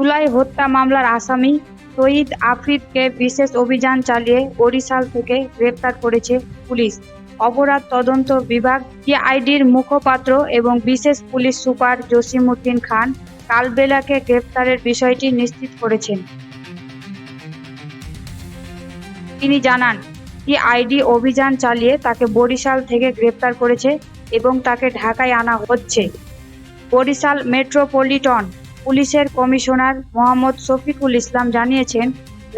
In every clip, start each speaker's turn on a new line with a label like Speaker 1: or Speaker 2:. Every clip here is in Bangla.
Speaker 1: জুলাই হত্যা মামলার আসামি শহীদ আফ্রিদকে বিশেষ অভিযান চালিয়ে বরিশাল থেকে গ্রেপ্তার করেছে পুলিশ। অপরাধ তদন্ত বিভাগ সিআইডির মুখপাত্র এবং বিশেষ পুলিশ সুপার জসিমউদ্দিন খান কালবেলাকে গ্রেপ্তারের বিষয়টি নিশ্চিত করেছেন। তিনি জানান, সিআইডি অভিযান চালিয়ে তাকে বরিশাল থেকে গ্রেপ্তার করেছে এবং তাকে ঢাকায় আনা হচ্ছে। বরিশাল মেট্রোপলিটন পুলিশের কমিশনার মোহাম্মদ শফিকুল ইসলাম জানিয়েছেন,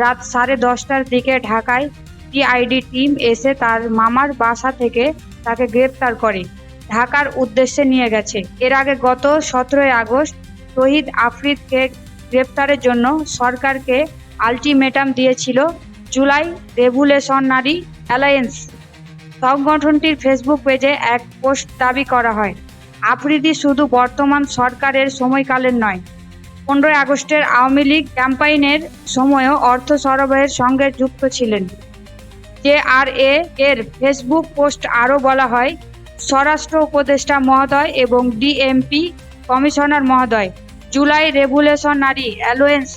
Speaker 1: রাত 10:30টার দিকে ঢাকায় সিআইডি টিম এসে তার মামার বাসা থেকে তাকে গ্রেপ্তার করে ঢাকার উদ্দেশ্যে নিয়ে গেছে। এর আগে গত 17 আগস্ট শহীদ আফ্রিদকে গ্রেপ্তারের জন্য সরকারকে আলটিমেটাম দিয়েছিল জুলাই রেভলিউশনারি অ্যালায়েন্স। সংগঠনটির ফেসবুক পেজে এক পোস্ট দাবি করা হয়, আফ্রিদি শুধু বর্তমান সরকারের সময়কালের নয়, 15 আগস্টের আওয়ামী লীগ ক্যাম্পাইনের সময়ও অর্থ সরবরাহের সঙ্গে যুক্ত ছিলেন। জেআরএ এর ফেসবুক পোস্ট আরও বলা হয়, স্বরাষ্ট্র উপদেষ্টা মহোদয় এবং ডিএমপি কমিশনার মহোদয়, জুলাই রেভলিউশনারি অ্যালায়েন্স,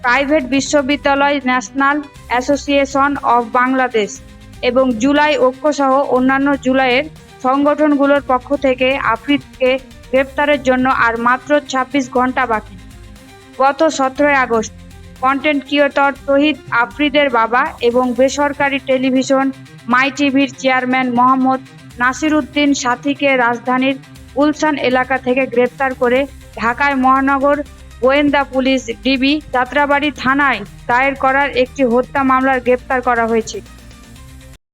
Speaker 1: প্রাইভেট বিশ্ববিদ্যালয় ন্যাশনাল অ্যাসোসিয়েশন অব বাংলাদেশ এবং জুলাই ঐক্যসহ অন্যান্য জুলাইয়ের সংগঠনগুলোর পক্ষ থেকে আফ্রিদকে গ্রেপ্তারের জন্য আর মাত্র 26 ঘন্টা বাকি। গত 17 আগস্ট কন্টেন্ট ক্রিয়েটর শহীদ আফ্রিদের বাবা এবং বেসরকারি টেলিভিশন মাই টিভির চেয়ারম্যান মোহাম্মদ নাসিরউদ্দিন সাথীকে রাজধানীর গুলশান এলাকা থেকে গ্রেপ্তার করে ঢাকায় মহানগর গোয়েন্দা পুলিশ ডিবি যাত্রাবাড়ি থানায় দায়ের করার একটি হত্যা মামলায় গ্রেপ্তার করা হয়েছে।